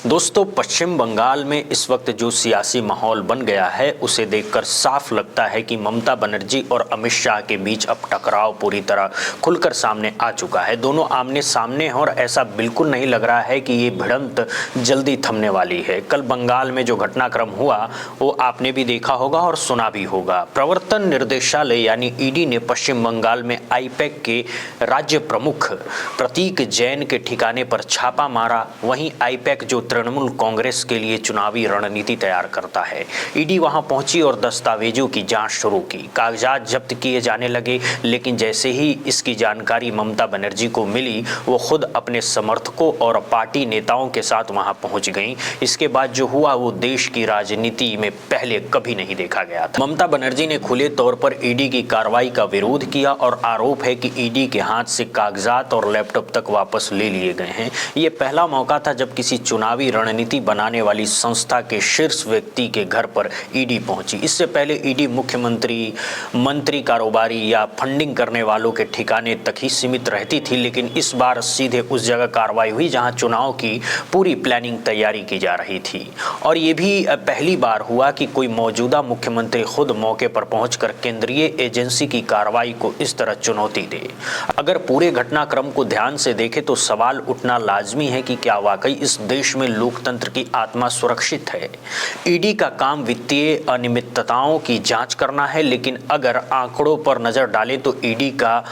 दोस्तों, पश्चिम बंगाल में इस वक्त जो सियासी माहौल बन गया है उसे देखकर साफ लगता है कि ममता बनर्जी और अमित शाह के बीच अब टकराव पूरी तरह खुलकर सामने आ चुका है। दोनों आमने सामने हैं और ऐसा बिल्कुल नहीं लग रहा है कि ये भिड़ंत जल्दी थमने वाली है। कल बंगाल में जो घटनाक्रम हुआ वो आपने भी देखा होगा और सुना भी होगा। प्रवर्तन निर्देशालय यानी ईडी ने पश्चिम बंगाल में आईपैक के राज्य प्रमुख प्रतीक जैन के ठिकाने पर छापा मारा। वहीं आईपैक जो तृणमूल कांग्रेस के लिए चुनावी रणनीति तैयार करता है, ईडी वहां पहुंची और दस्तावेजों की जांच शुरू की। कागजात जब्त किए जाने लगे, लेकिन जैसे ही इसकी जानकारी ममता बनर्जी को मिली वो खुद अपने समर्थकों और पार्टी नेताओं के साथ वहां पहुंच गईं। इसके बाद जो हुआ वो देश की राजनीति में पहले कभी नहीं देखा गया था। ममता बनर्जी ने खुले तौर पर ईडी की कार्रवाई का विरोध किया और आरोप है कि ईडी के हाथ से कागजात और लैपटॉप तक वापस ले लिए गए हैं। ये पहला मौका था जब किसी चुनावी रणनीति बनाने वाली संस्था के शीर्ष व्यक्ति के घर पर ईडी पहुंची। इससे पहले ईडी मुख्यमंत्री, मंत्री, कारोबारी या फंडिंग करने वालों के ठिकाने तक ही सीमित रहती थी, लेकिन इस बार सीधे उस जगह कार्रवाई हुई जहां चुनाव की पूरी प्लानिंग तैयारी की जा रही थी। और ये भी पहली बार हुआ कि कोई मौजूदा मुख्यमंत्री खुद मौके पर पहुंचकर केंद्रीय एजेंसी की कार्रवाई को इस तरह चुनौती दे। अगर पूरे घटनाक्रम को ध्यान से देखें तो सवाल उठना लाजमी है कि क्या वाकई इस देश में लोकतंत्र की आत्मा सुरक्षित है। ईडी का काम वित्तीय अनियमितताओं की जांच करना है, लेकिन अगर आंकड़ों पर नजर डालें तो ईडी का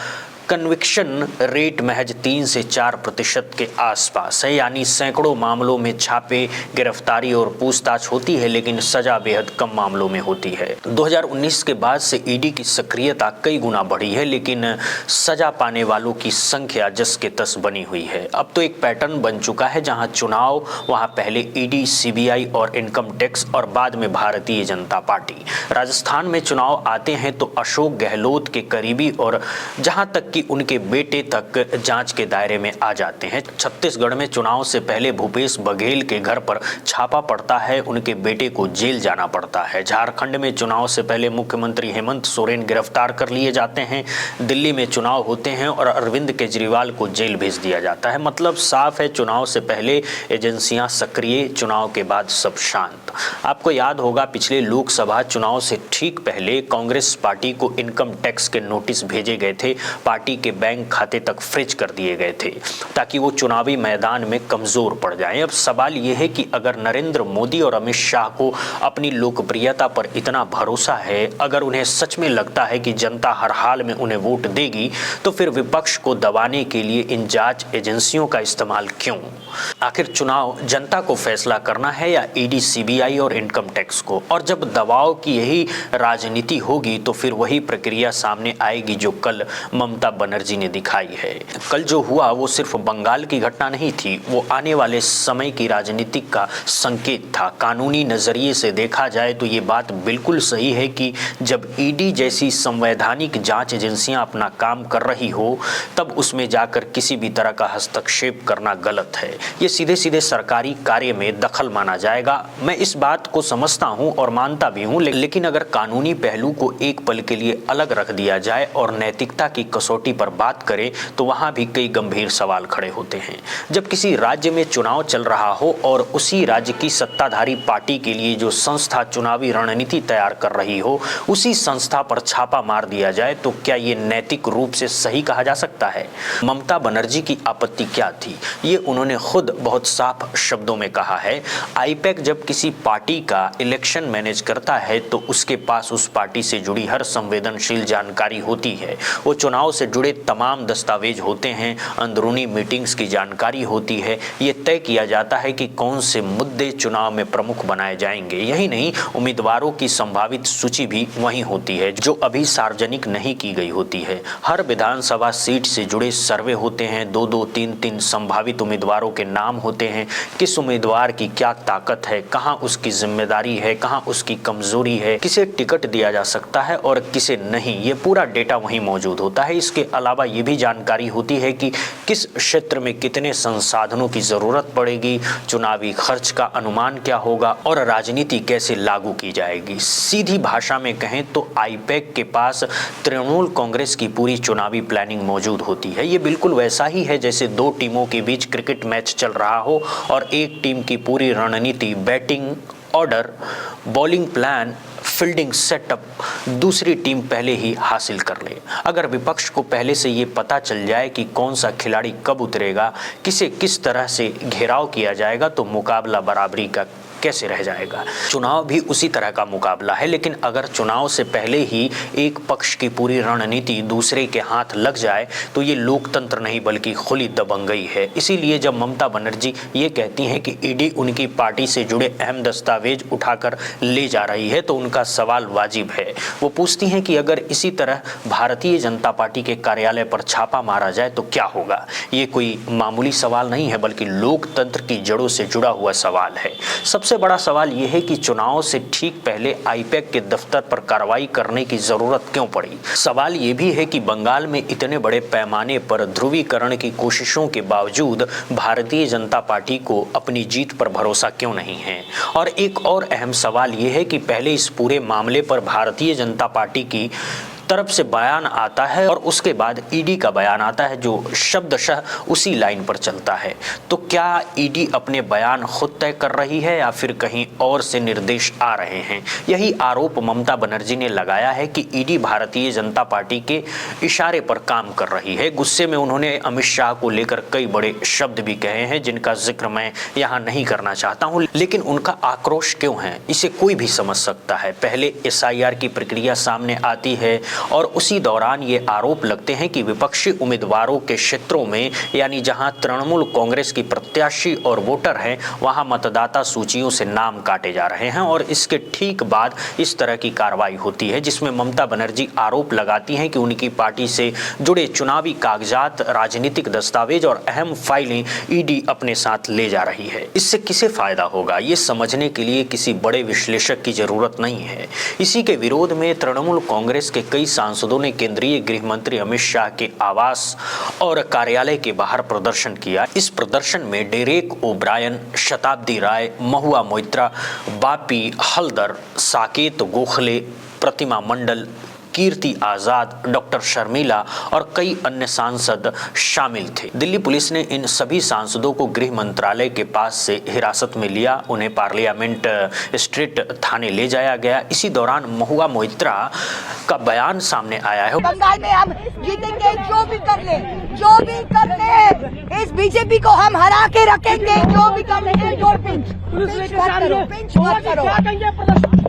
कन्विक्शन रेट महज 3 से 4% के आसपास है, यानी सैकड़ों मामलों में छापे, गिरफ्तारी और पूछताछ होती है, लेकिन सजा बेहद कम मामलों में होती है। 2019 के बाद से ईडी की सक्रियता कई गुना बढ़ी है, लेकिन सजा पाने वालों की संख्या जस के तस बनी हुई है। अब तो एक पैटर्न बन चुका है, जहां चुनाव वहां पहले ईडी, सीबीआई और इनकम टैक्स और बाद में भारतीय जनता पार्टी। राजस्थान में चुनाव आते हैं तो अशोक गहलोत के करीबी और जहां तक उनके बेटे तक जांच के दायरे में आ जाते हैं। छत्तीसगढ़ में चुनाव से पहले भूपेश बघेल के घर पर छापा पड़ता है, उनके बेटे को जेल जाना पड़ता है। झारखंड में चुनाव से पहले मुख्यमंत्री हेमंत सोरेन गिरफ्तार कर लिए जाते हैं। दिल्ली में चुनाव होते हैं और अरविंद केजरीवाल को जेल भेज दिया जाता है। मतलब साफ है, चुनाव से पहले एजेंसियां सक्रिय, चुनाव के बाद सब शांत। आपको याद होगा पिछले लोकसभा चुनाव से ठीक पहले कांग्रेस पार्टी को इनकम टैक्स के नोटिस भेजे गए थे, पार्टी के बैंक खाते तक फ्रीज कर दिए गए थे ताकि वो चुनावी मैदान में कमजोर पड़ जाएं। अब सवाल यह है कि अगर नरेंद्र मोदी और अमित शाह को अपनी लोकप्रियता पर इतना भरोसा है, अगर उन्हें सच में लगता है कि जनता हर हाल में उन्हें वोट देगी, तो फिर विपक्ष को दबाने के लिए इन जांच एजेंसियों का इस्तेमाल क्यों? आखिर चुनाव जनता को फैसला करना है या ईडी, सीबीआई और इनकम टैक्स को? और जब दबाव की यही राजनीति होगी तो फिर वही प्रक्रिया सामने आएगी जो कल ममता बनर्जी ने दिखाई है। कल जो हुआ वो सिर्फ बंगाल की घटना नहीं थी, वो आने वाले समय की राजनीति का संकेत था। कानूनी नजरिए से देखा जाए तो ये बात बिल्कुल सही है कि जब ईडी जैसी संवैधानिक जांच एजेंसियां अपना काम कर रही हो, तब उसमें जाकर किसी भी तरह का हस्तक्षेप करना गलत है। ये सीधे सीधे सरकारी कार्य में दखल माना जाएगा। मैं इस बात को समझता हूँ और मानता भी हूँ, लेकिन अगर कानूनी पहलू को एक पल के लिए अलग रख दिया जाए और नैतिकता की कसौटी पर बात करें तो वहां भी कई गंभीर सवाल खड़े होते हैं। जब किसी राज्य में चुनाव चल रहा हो और उसी राज्य की सत्ताधारी पार्टी के लिए जो संस्था चुनावी रणनीति तैयार कर रही हो, उसी संस्था पर छापा मार दिया जाए तो क्या ये नैतिक रूप से सही कहा जा सकता है? ममता बनर्जी की आपत्ति क्या थी, ये उन्होंने खुद बहुत साफ शब्दों में कहा है। आईपैक जब किसी पार्टी का इलेक्शन मैनेज करता है तो उसके पास उस पार्टी से जुड़ी हर संवेदनशील जानकारी होती है। वो चुनाव से जुड़े तमाम दस्तावेज होते हैं, अंदरूनी मीटिंग्स की जानकारी होती है। ये तय किया जाता है कि कौन से मुद्दे चुनाव में प्रमुख बनाए जाएंगे। यही नहीं, उम्मीदवारों की संभावित सूची भी वहीं होती है जो अभी सार्वजनिक नहीं की गई होती है। हर विधानसभा सीट से जुड़े सर्वे होते हैं, 2-2, 3-3 संभावित उम्मीदवारों के नाम होते हैं। किस उम्मीदवार की क्या ताकत है, कहाँ उसकी जिम्मेदारी है, कहाँ उसकी कमजोरी है, किसे टिकट दिया जा सकता है और किसे नहीं, ये पूरा डेटा वहीं मौजूद होता है। इसके इसके अलावा ये भी जानकारी होती है कि किस क्षेत्र में कितने संसाधनों की ज़रूरत पड़ेगी, चुनावी खर्च का अनुमान क्या होगा और राजनीति कैसे लागू की जाएगी। सीधी भाषा में कहें तो आईपैक के पास तृणमूल कांग्रेस की पूरी चुनावी प्लानिंग मौजूद होती है। ये बिल्कुल वैसा ही है जैसे दो टीमों के बीच क्रिकेट मैच चल रहा हो और एक टीम की पूरी रणनीति, batting order, bowling plan, fielding setup दूसरी टीम पहले ही हासिल कर ले। अगर विपक्ष को पहले से ये पता चल जाए कि कौन सा खिलाड़ी कब उतरेगा, किसे किस तरह से घेराव किया जाएगा, तो मुकाबला बराबरी का कैसे रह जाएगा। चुनाव भी उसी तरह का मुकाबला है, लेकिन अगर चुनाव से पहले ही एक पक्ष की पूरी रणनीति दूसरे के हाथ लग जाए तो ये लोकतंत्र नहीं बल्कि खुली दबंगई है। इसीलिए जब ममता बनर्जी ये कहती हैं कि ईडी उनकी पार्टी से जुड़े अहम दस्तावेज उठाकर ले जा रही है तो उनका सवाल वाजिब है। वो पूछती हैं कि अगर इसी तरह भारतीय जनता पार्टी के कार्यालय पर छापा मारा जाए तो क्या होगा। ये कोई मामूली सवाल नहीं है बल्कि लोकतंत्र की जड़ों से जुड़ा हुआ सवाल है। सबसे बड़ा सवाल यह है कि चुनाव से ठीक पहले आईपैक के दफ्तर पर कार्रवाई करने की जरूरत क्यों पड़ी। सवाल यह भी है कि बंगाल में इतने बड़े पैमाने पर ध्रुवीकरण की कोशिशों के बावजूद भारतीय जनता पार्टी को अपनी जीत पर भरोसा क्यों नहीं है। और एक और अहम सवाल यह है कि पहले इस पूरे मामले पर भारतीय जनता पार्टी की तरफ से बयान आता है और उसके बाद ईडी का बयान आता है जो शब्दशः उसी लाइन पर चलता है। तो क्या ईडी अपने बयान खुद तय कर रही है या फिर कहीं और से निर्देश आ रहे हैं। यही आरोप ममता बनर्जी ने लगाया है कि ईडी भारतीय जनता पार्टी के इशारे पर काम कर रही है। गुस्से में उन्होंने अमित शाह को लेकर कई बड़े शब्द भी कहे हैं जिनका जिक्र मैं यहाँ नहीं करना चाहता हूँ, लेकिन उनका आक्रोश क्यों है इसे कोई भी समझ सकता है। पहले SIR की प्रक्रिया सामने आती है और उसी दौरान ये आरोप लगते हैं कि विपक्षी उम्मीदवारों के क्षेत्रों में यानी जहां तृणमूल कांग्रेस की प्रत्याशी और वोटर हैं वहां मतदाता सूचियों से नाम काटे जा रहे हैं और इसके ठीक बाद इस तरह की कार्रवाई होती है जिसमें ममता बनर्जी आरोप लगाती हैं कि उनकी पार्टी से जुड़े चुनावी कागजात, राजनीतिक दस्तावेज और अहम फाइलें ईडी अपने साथ ले जा रही है। इससे किसे फायदा होगा ये समझने के लिए किसी बड़े विश्लेषक की जरूरत नहीं है। इसी के विरोध में तृणमूल कांग्रेस के कई सांसदों ने केंद्रीय गृह मंत्री अमित शाह के आवास और कार्यालय के बाहर प्रदर्शन किया। इस प्रदर्शन में डेरेक ओब्रायन, शताब्दी राय, महुआ मोइत्रा, बापी हल्दर, साकेत गोखले, प्रतिमा मंडल, कीर्ति आजाद, डॉक्टर शर्मिला और कई अन्य सांसद शामिल थे। दिल्ली पुलिस ने इन सभी सांसदों को गृह मंत्रालय के पास से हिरासत में लिया। उन्हें पार्लियामेंट स्ट्रीट थाने ले जाया गया। इसी दौरान महुआ मोइत्रा का बयान सामने आया है। बंगाल में हम जीतेंगे, जो भी कर ले इस बीजेपी को हम हरा के रखेंगे, जो भी कर ले। पिंच मत करो।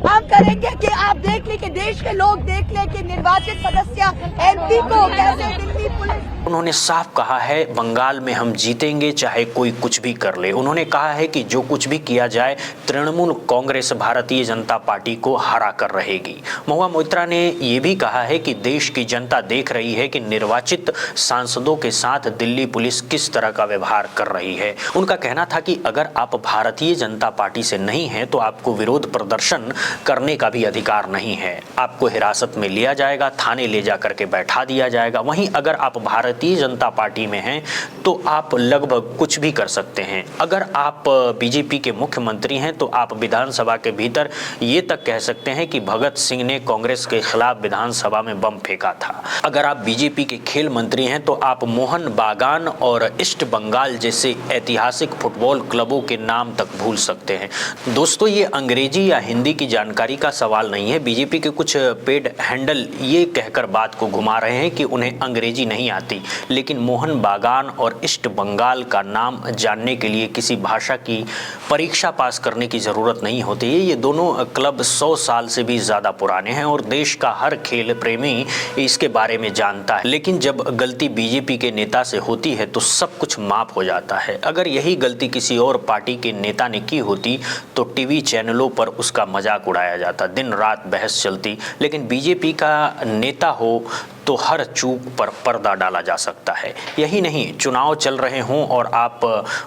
हम करेंगे कि आप देख ले कि देश के लोग देख ले कि निर्वाचित सदस्य MP को कैसे दिल्ली पुलिस। उन्होंने साफ कहा है बंगाल में हम जीतेंगे चाहे कोई कुछ भी कर ले। उन्होंने कहा है कि जो कुछ भी किया जाए तृणमूल कांग्रेस भारतीय जनता पार्टी को हरा कर रहेगी। महुआ मोइत्रा ने यह भी कहा है कि देश की जनता देख रही है कि निर्वाचित सांसदों के साथ दिल्ली पुलिस किस तरह का व्यवहार कर रही है। उनका कहना था कि अगर आप भारतीय जनता पार्टी से नहीं हैं तो आपको विरोध प्रदर्शन करने का भी अधिकार नहीं है। आपको हिरासत में लिया जाएगा, थाने ले जा करके बैठा दिया जाएगा। वहीं अगर आप भारतीय जनता पार्टी में हैं तो आप लगभग कुछ भी कर सकते हैं। अगर आप बीजेपी के मुख्यमंत्री हैं तो आप विधानसभा के भीतर ये तक कह सकते हैं कि भगत सिंह ने कांग्रेस के खिलाफ विधानसभा में बम फेंका था। अगर आप बीजेपी के खेल मंत्री हैं तो आप मोहन बागान और ईस्ट बंगाल जैसे ऐतिहासिक फुटबॉल क्लबों के नाम तक भूल सकते हैं। दोस्तों, ये अंग्रेजी या हिंदी की जानकारी का सवाल नहीं है। बीजेपी के कुछ पेड हैंडल ये कहकर बात को घुमा रहे हैं कि उन्हें अंग्रेजी नहीं आती, लेकिन मोहन बागान और ईस्ट बंगाल का नाम जानने के लिए किसी भाषा की परीक्षा पास करने की ज़रूरत नहीं होती है। ये दोनों क्लब 100 साल से भी ज़्यादा पुराने हैं और देश का हर खेल प्रेमी इसके बारे में जानता है। लेकिन जब गलती बीजेपी के नेता से होती है तो सब कुछ माफ़ हो जाता है। अगर यही गलती किसी और पार्टी के नेता ने की होती तो टीवी चैनलों पर उसका मजाक उड़ाया जाता, दिन रात बहस चलती। लेकिन बीजेपी का नेता हो तो हर चूक पर पर्दा डाला जा सकता है। यही नहीं, चुनाव चल रहे हों और आप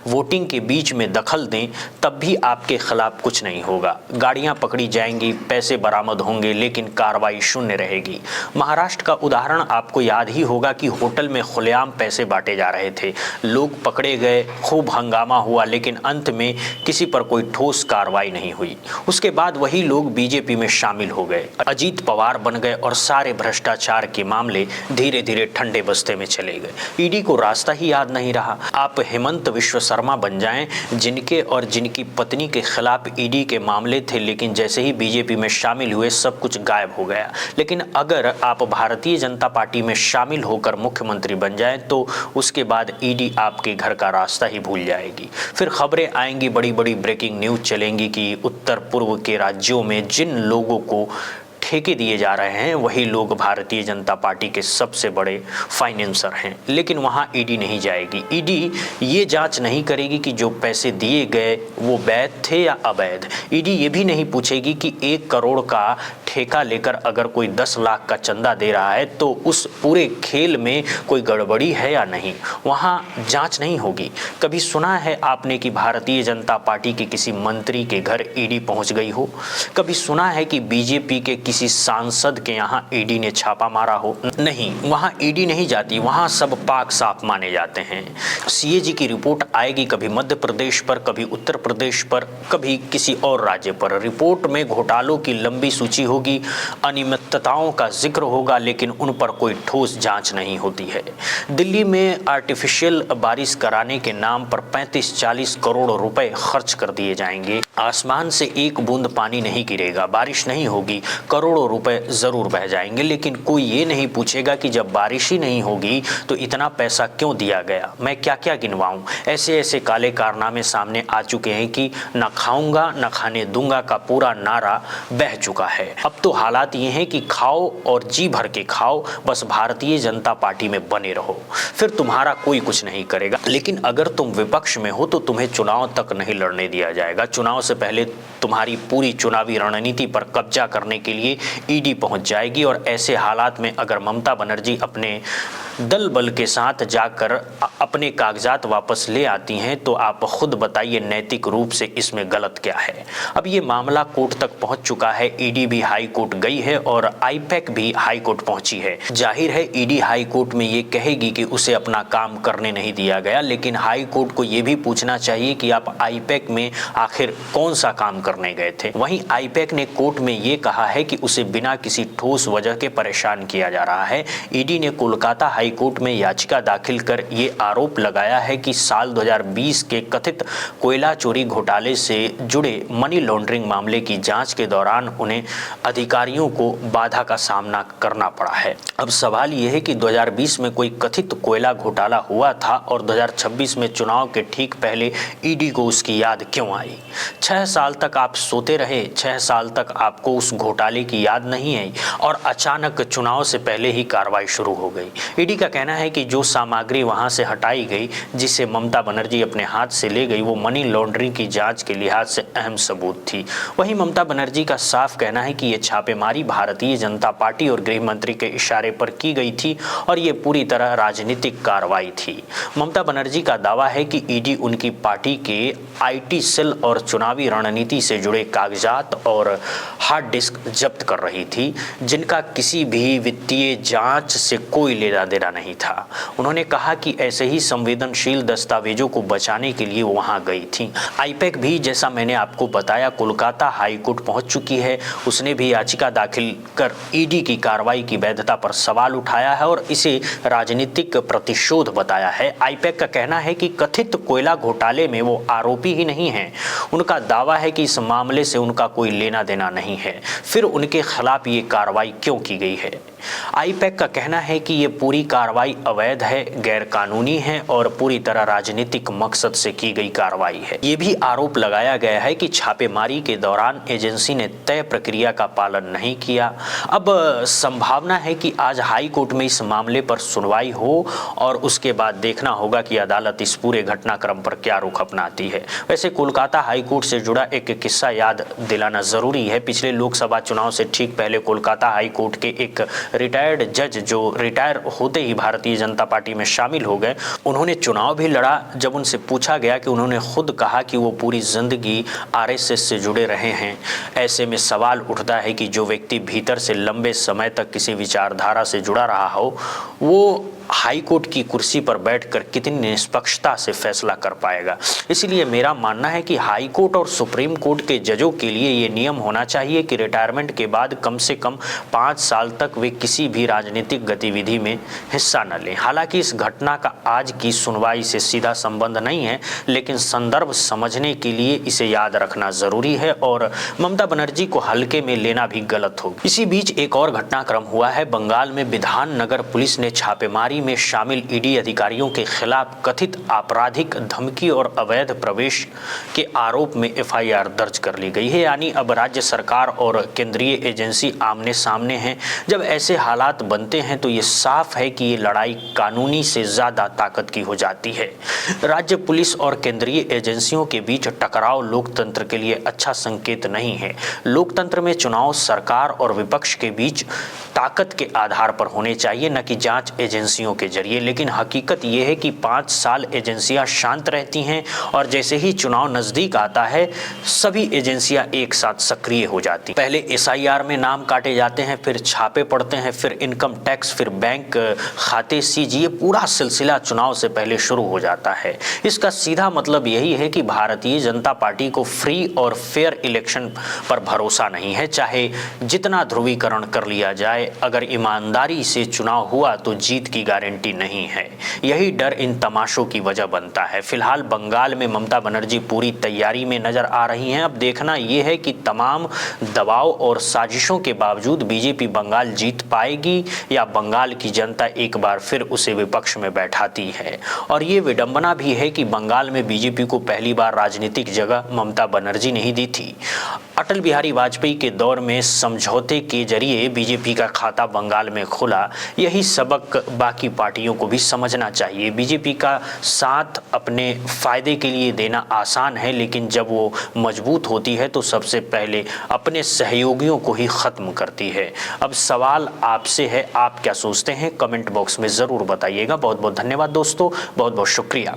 वोटिंग के बीच में दखल दें तब भी आपके खिलाफ कुछ नहीं होगा। गाड़ियां पकड़ी जाएंगी, पैसे बरामद होंगे, लेकिन कार्रवाई शून्य रहेगी। महाराष्ट्र का उदाहरण आपको याद ही होगा कि होटल में खुलेआम पैसे बांटे जा रहे थे, लोग पकड़े गए, खूब हंगामा हुआ, लेकिन अंत में किसी पर कोई ठोस कार्रवाई नहीं हुई। उसके बाद वही लोग बीजेपी में शामिल हो गए, अजीत पवार बन गए और सारे भ्रष्टाचार के मामले धीरे धीरे ठंडे बस्ते में चले गए। ईडी को रास्ता ही याद नहीं रहा। आप हेमंत विश्व शर्मा बन जाएं, जिनके और जिनकी पत्नी के खिलाफ ईडी के मामले थे, लेकिन जैसे ही बीजेपी में शामिल हुए सब कुछ गायब हो गया। लेकिन अगर आप भारतीय जनता पार्टी में शामिल होकर मुख्यमंत्री बन जाएं तो उसके बाद ईडी आपके घर का रास्ता ही भूल जाएगी। फिर खबरें आएंगी, बड़ी बड़ी ब्रेकिंग न्यूज चलेंगी कि उत्तर पूर्व के राज्यों में जिन लोगों को ठेके दिए जा रहे हैं वही लोग भारतीय जनता पार्टी के सबसे बड़े फाइनेंसर हैं। लेकिन वहां ईडी नहीं जाएगी। ईडी ये जांच नहीं करेगी कि जो पैसे दिए गए वो वैध थे या अवैध। ईडी ये भी नहीं पूछेगी कि 1 करोड़ का ठेका लेकर अगर कोई 10 लाख का चंदा दे रहा है तो उस पूरे खेल में कोई गड़बड़ी है या नहीं। वहां जांच नहीं होगी। कभी सुना है आपने कि भारतीय जनता पार्टी के किसी मंत्री के घर ईडी पहुंच गई हो? कभी सुना है कि बीजेपी के किसी सांसद के यहाँ ईडी ने छापा मारा हो? नहीं, वहाँ ईडी नहीं जाती। वहाँ सब पाक साफ माने जाते हैं। सीएजी की रिपोर्ट आएगी कभी मध्य प्रदेश पर, कभी उत्तर प्रदेश पर, कभी किसी और राज्य पर। रिपोर्ट में घोटालों की लंबी सूची होगी, अनियमितताओं का जिक्र होगा, लेकिन उन पर कोई ठोस जांच नहीं होती है। दिल्ली में आर्टिफिशियल बारिश कराने के नाम पर 35-40 करोड़ रुपए खर्च कर दिए जाएंगे। आसमान से एक बूंद पानी नहीं गिरेगा, बारिश नहीं होगी, करोड़ों रुपए जरूर बह जाएंगे, लेकिन कोई ये नहीं पूछेगा कि जब बारिश ही नहीं होगी तो इतना पैसा क्यों दिया गया। मैं क्या क्या गिनवाऊं? ऐसे ऐसे काले कारनामे सामने आ चुके हैं कि न खाऊंगा न खाने दूंगा का पूरा नारा बह चुका है। अब तो हालात ये हैं कि खाओ और जी भर के खाओ, बस भारतीय जनता पार्टी में बने रहो, फिर तुम्हारा कोई कुछ नहीं करेगा। लेकिन अगर तुम विपक्ष में हो तो तुम्हें चुनाव तक नहीं लड़ने दिया जाएगा। चुनाव से पहले तुम्हारी पूरी चुनावी रणनीति पर कब्जा करने के लिए ईडी पहुंच जाएगी। और ऐसे हालात में अगर ममता बनर्जी अपने दल बल के साथ जाकर अपने कागजात वापस ले आती हैं तो आप खुद बताइए नैतिक रूप से इसमें गलत क्या है। अब ये मामला कोर्ट तक पहुंच चुका है। ईडी भी हाई कोर्ट गई है और आईपैक भी हाई कोर्ट पहुंची है। जाहिर है ईडी हाई कोर्ट में ये कहेगी कि उसे अपना काम करने नहीं दिया गया, लेकिन हाई कोर्ट को ये भी पूछना चाहिए कि आप आईपैक में आखिर कौन सा काम करने गए थे। वहीं आईपैक ने कोर्ट में ये कहा है कि उसे बिना किसी ठोस वजह के परेशान किया जा रहा है। ईडी ने कोलकाता हाई कोर्ट में याचिका दाखिल कर ये आरोप लगाया है कि साल 2020 के कथित कोयला चोरी घोटाले से जुड़े मनी लॉन्ड्रिंग मामले की जांच के दौरान उन्हें अधिकारियों को बाधा का सामना करना पड़ा है। अब सवाल यह है कि 2020 में कोई कथित कोयला घोटाला हुआ था और 2026 में चुनाव के ठीक पहले ईडी को उसकी याद क्यों आई? 6 साल तक आप सोते रहे, 6 साल तक आपको उस घोटाले की याद नहीं आई और अचानक चुनाव से पहले ही कार्रवाई शुरू हो गई। ईडी का कहना है कि जो सामग्री वहां से हटाई गई, जिसे ममता बनर्जी अपने हाथ से ले गई, वो मनी लॉन्ड्रिंग की जांच के लिहाज से अहम सबूत थी। वहीं ममता बनर्जी का साफ कहना है कि ये छापेमारी भारतीय जनता पार्टी और गृह मंत्री के इशारे पर की गई थी और ये पूरी तरह राजनीतिक कार्रवाई थी। ममता बनर्जी का दावा है कि ईडी उनकी पार्टी के आईटी सेल और चुनावी रणनीति से जुड़े कागजात और हार्ड डिस्क जब्त कर रही थी, जिनका किसी भी वित्तीय जांच से कोई लेना देना नहीं था। उन्होंने कहा कि ऐसे ही संवेदनशील दस्तावेजों को बचाने के लिए वहां गई थी। आईपैक भी, जैसा मैंने आपको बताया, कोलकाता हाई कोर्ट पहुंच चुकी है। उसने भी याचिका दाखिल कर ईडी की कार्रवाई की वैधता पर सवाल उठाया है और इसे राजनीतिक प्रतिशोध बताया है। आईपैक का कहना है कि कथित कोयला घोटाले में वो आरोपी ही नहीं है। उनका दावा है कि इस मामले से उनका कोई लेना देना नहीं है, फिर उनके खिलाफ ये कार्रवाई क्यों की गई है। आईपैक का कहना है कि ये पूरी कार्रवाई अवैध है, गैरकानूनी है और पूरी तरह राजनीतिक मकसद से की गई कार्रवाई है। ये भी आरोप लगाया गया है कि छापेमारी के दौरान एजेंसी ने तय प्रक्रिया का पालन नहीं किया। अब संभावना है कि आज हाई कोर्ट में इस मामले पर सुनवाई हो और उसके बाद देखना होगा कि अदालत इस पूरे घटनाक्रम पर क्या रुख अपनाती है। वैसे कोलकाता हाई कोर्ट से जुड़ा एक किस्सा याद दिलाना जरूरी है। पिछले लोकसभा चुनाव से ठीक पहले कोलकाता हाई कोर्ट के एक रिटायर्ड जज जो रिटायर होते ही भारतीय जनता पार्टी में शामिल हो गए, उन्होंने चुनाव भी लड़ा। जब उनसे पूछा गया कि उन्होंने खुद कहा कि वो पूरी जिंदगी आरएसएस से जुड़े रहे हैं, ऐसे में सवाल उठता है कि जो व्यक्ति भीतर से लंबे समय तक किसी विचारधारा से जुड़ा रहा हो, वो हाई कोर्ट की कुर्सी पर बैठकर कितनी निष्पक्षता से फैसला कर पाएगा। इसीलिए मेरा मानना है कि हाई कोर्ट और सुप्रीम कोर्ट के जजों के लिए ये नियम होना चाहिए कि रिटायरमेंट के बाद कम से कम 5 साल तक वे किसी भी राजनीतिक गतिविधि में हिस्सा न लें। हालांकि इस घटना का आज की सुनवाई से सीधा संबंध नहीं है, लेकिन संदर्भ समझने के लिए इसे याद रखना जरूरी है और ममता बनर्जी को हल्के में लेना भी गलत होगा। इसी बीच एक और घटनाक्रम हुआ है। बंगाल में विधाननगर पुलिस ने छापेमारी में शामिल ईडी अधिकारियों के खिलाफ कथित आपराधिक धमकी और अवैध प्रवेश के आरोप में एफआईआर दर्ज कर ली गई है। यानी अब राज्य सरकार और केंद्रीय एजेंसी आमने सामने हैं। जब ऐसे हालात बनते हैं तो ये साफ है कि ये लड़ाई कानूनी से ज्यादा ताकत की हो जाती है। राज्य पुलिस और केंद्रीय एजेंसियों के बीच टकराव लोकतंत्र के लिए अच्छा संकेत नहीं है। लोकतंत्र में चुनाव सरकार और विपक्ष के बीच ताकत के आधार पर होने चाहिए, न कि जांच एजेंसियों के जरिए। लेकिन हकीकत यह है कि 5 साल एजेंसियां शांत रहती हैं और जैसे ही चुनाव नजदीक आता है सभी एजेंसियां एक साथ सक्रिय हो जाती। पहले एसआईआर में नाम काटे जाते हैं, फिर छापे पड़ते हैं, फिर इनकम टैक्स, फिर बैंक खाते सीज। ये पूरा सिलसिला चुनाव से पहले शुरू हो जाता है। इसका सीधा मतलब यही है कि भारतीय जनता पार्टी को फ्री और फेयर इलेक्शन पर भरोसा नहीं है। चाहे जितना ध्रुवीकरण कर लिया जाए, अगर ईमानदारी से चुनाव हुआ तो जीत की गारंटी नहीं है। यही डर इन तमाशों की वजह बनता है। फिलहाल बंगाल में ममता बनर्जी पूरी तैयारी में नजर आ रही हैं। अब देखना यह है कि तमाम दबाव और साजिशों के बावजूद बीजेपी बंगाल जीत पाएगी या बंगाल की जनता एक बार फिर उसे विपक्ष में बैठाती है। और ये विडंबना भी है कि बंगाल में बीजेपी को पहली बार राजनीतिक जगह ममता बनर्जी ने ही दी थी। अटल बिहारी वाजपेयी के दौर में समझौते के जरिए बीजेपी का खाता बंगाल में खुला। यही सबक बाकी पार्टियों को भी समझना चाहिए। बीजेपी का साथ अपने फायदे के लिए देना आसान है, लेकिन जब वो मजबूत होती है तो सबसे पहले अपने सहयोगियों को ही खत्म करती है। अब सवाल आपसे है, आप क्या सोचते हैं? कमेंट बॉक्स में ज़रूर बताइएगा। बहुत बहुत धन्यवाद दोस्तों, बहुत बहुत शुक्रिया।